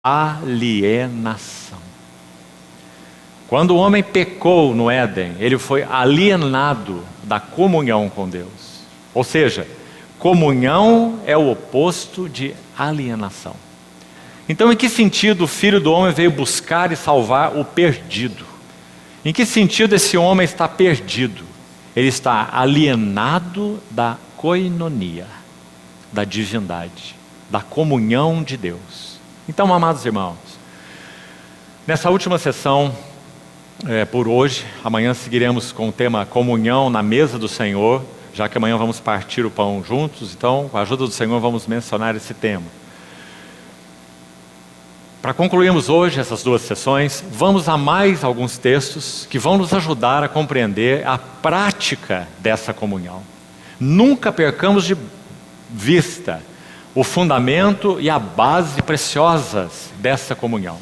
alienação. Quando o homem pecou no Éden, ele foi alienado da comunhão com Deus. Ou seja, comunhão é o oposto de alienação. Então, em que sentido o Filho do Homem veio buscar e salvar o perdido? Em que sentido esse homem está perdido? Ele está alienado da koinonia, da divindade, da comunhão de Deus. Então, amados irmãos, nessa última sessão, por hoje, amanhã seguiremos com o tema comunhão na mesa do Senhor, já que amanhã vamos partir o pão juntos, então, com a ajuda do Senhor, vamos mencionar esse tema. Para concluirmos hoje essas duas sessões, vamos a mais alguns textos que vão nos ajudar a compreender a prática dessa comunhão. Nunca percamos de vista o fundamento e a base preciosas dessa comunhão.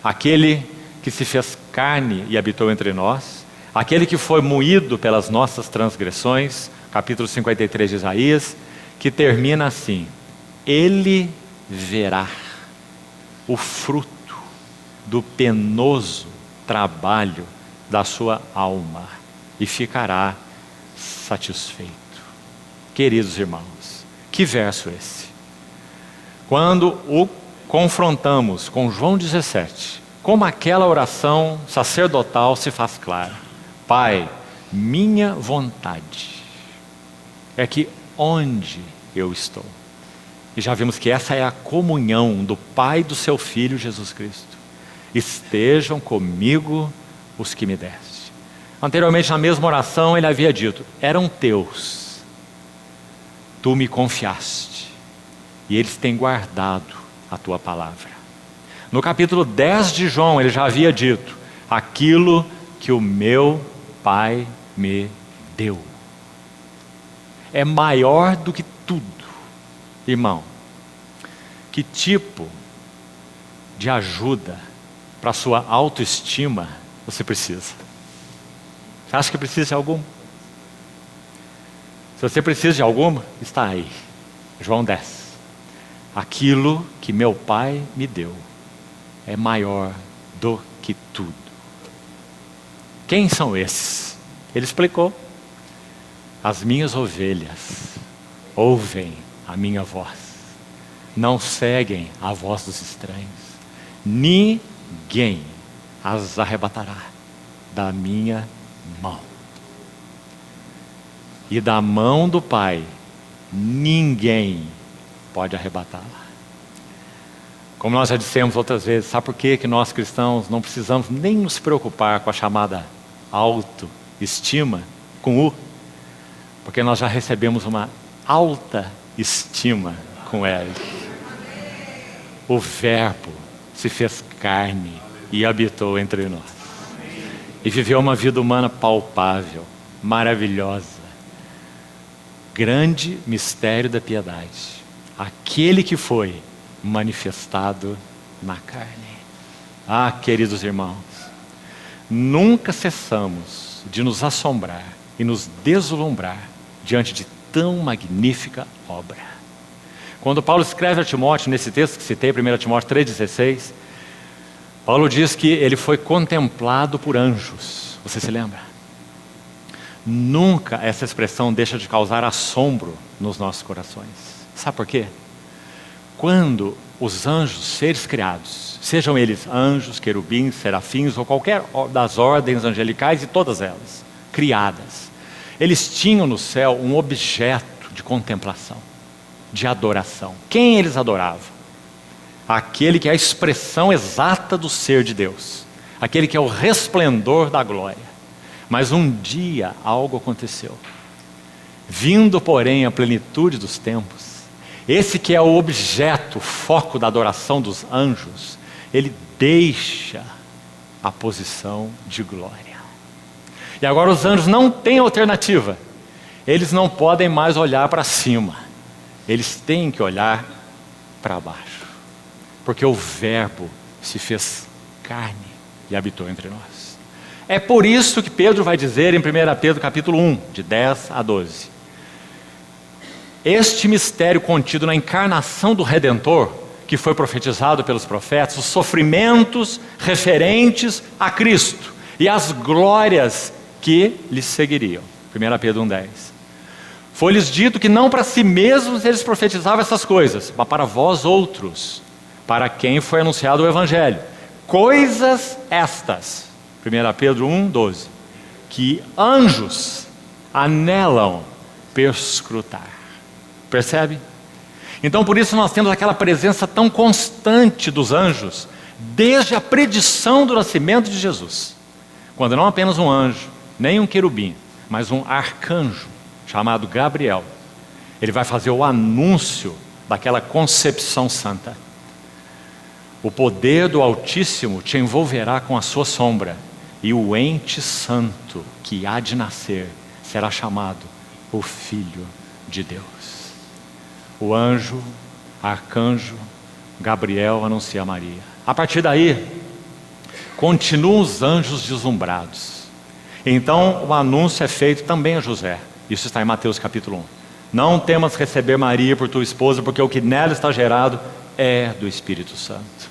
Aquele que se fez carne e habitou entre nós, aquele que foi moído pelas nossas transgressões, capítulo 53 de Isaías, que termina assim: ele verá o fruto do penoso trabalho da sua alma e ficará satisfeito. Queridos irmãos, que verso esse? Quando o confrontamos com João 17, como aquela oração sacerdotal se faz clara: Pai, minha vontade é que onde eu estou. E já vimos que essa é a comunhão do Pai e do seu Filho Jesus Cristo. Estejam comigo os que me deste. Anteriormente, na mesma oração, ele havia dito: eram teus, tu me confiaste, e eles têm guardado a tua palavra. No capítulo 10 de João, ele já havia dito: aquilo que o meu Pai me deu é maior do que tudo. Irmão, que tipo de ajuda para a sua autoestima você precisa? Você acha que precisa de alguma? Se você precisa de alguma, está aí, João 10. Aquilo que meu Pai me deu é maior do que tudo. Quem são esses? Ele explicou: as minhas ovelhas ouvem a minha voz, não seguem a voz dos estranhos, ninguém as arrebatará da minha mão, e da mão do Pai ninguém pode arrebatá-la. Como nós já dissemos outras vezes, sabe por que nós cristãos não precisamos nem nos preocupar com a chamada autoestima, com U? Porque nós já recebemos uma alta estima com Ele. O Verbo se fez carne e habitou entre nós. E viveu uma vida humana palpável, maravilhosa. Grande mistério da piedade. Aquele que foi manifestado na carne. Ah, queridos irmãos, nunca cessamos de nos assombrar e nos deslumbrar diante de tão magnífica obra. Quando Paulo escreve a Timóteo, nesse texto que citei, 1 Timóteo 3,16, Paulo diz que ele foi contemplado por anjos. Você se lembra? Nunca essa expressão deixa de causar assombro nos nossos corações. Sabe por quê? Quando os anjos, seres criados, sejam eles anjos, querubins, serafins ou qualquer das ordens angelicais, e todas elas, criadas, eles tinham no céu um objeto de contemplação, de adoração. Quem eles adoravam? Aquele que é a expressão exata do ser de Deus, aquele que é o resplendor da glória. Mas um dia algo aconteceu. Vindo, porém, a plenitude dos tempos, esse que é o objeto, o foco da adoração dos anjos, ele deixa a posição de glória. E agora os anjos não têm alternativa. Eles não podem mais olhar para cima. Eles têm que olhar para baixo. Porque o Verbo se fez carne e habitou entre nós. É por isso que Pedro vai dizer em 1 Pedro capítulo 1, de 10 a 12. Este mistério contido na encarnação do Redentor, que foi profetizado pelos profetas, os sofrimentos referentes a Cristo e as glórias que lhes seguiriam. 1 Pedro 1,10. Foi-lhes dito que não para si mesmos eles profetizavam essas coisas, mas para vós outros, para quem foi anunciado o Evangelho. Coisas estas, 1 Pedro 1,12, que anjos anelam perscrutar. Percebe? Então por isso nós temos aquela presença tão constante dos anjos, desde a predição do nascimento de Jesus. Quando não apenas um anjo, nem um querubim, mas um arcanjo, chamado Gabriel. Ele vai fazer o anúncio daquela concepção santa. O poder do Altíssimo te envolverá com a sua sombra, e o ente santo que há de nascer será chamado o Filho de Deus. O anjo, arcanjo, Gabriel anuncia a Maria. A partir daí, continuam os anjos deslumbrados. Então o anúncio é feito também a José. Isso está em Mateus capítulo 1. Não temas receber Maria por tua esposa, porque o que nela está gerado é do Espírito Santo.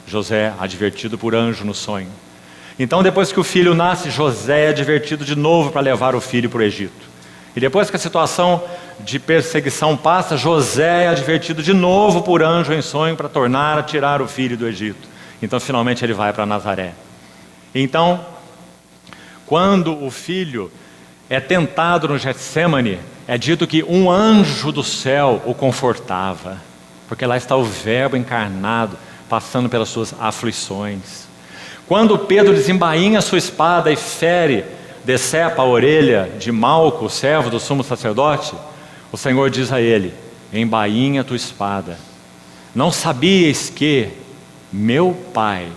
José, advertido por anjo no sonho. Então depois que o filho nasce, José é advertido de novo para levar o filho para o Egito. E depois que a situação de perseguição passa, José é advertido de novo por anjo em sonho para tornar a tirar o filho do Egito. Então finalmente ele vai para Nazaré. Então, quando o filho é tentado no Getsêmani, é dito que um anjo do céu o confortava, porque lá está o Verbo encarnado, passando pelas suas aflições. Quando Pedro desembainha sua espada e fere, decepa a orelha de Malco, o servo do sumo sacerdote, o Senhor diz a ele: embainha tua espada. Não sabias que meu Pai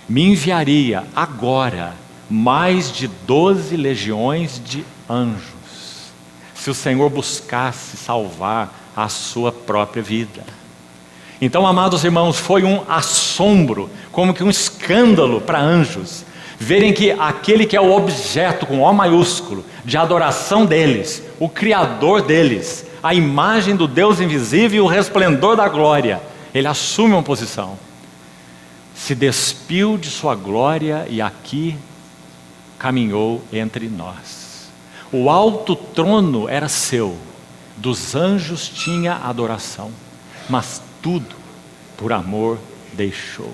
me enviaria agora mais de 12 legiões de anjos, se o Senhor buscasse salvar a sua própria vida. Então, amados irmãos, foi um assombro, como que um escândalo para anjos, verem que aquele que é o objeto, com O maiúsculo, de adoração deles, o Criador deles, a imagem do Deus invisível e o resplendor da glória, ele assume uma posição, se despiu de sua glória e aqui caminhou entre nós. O alto trono era seu, dos anjos tinha adoração, mas tudo por amor deixou.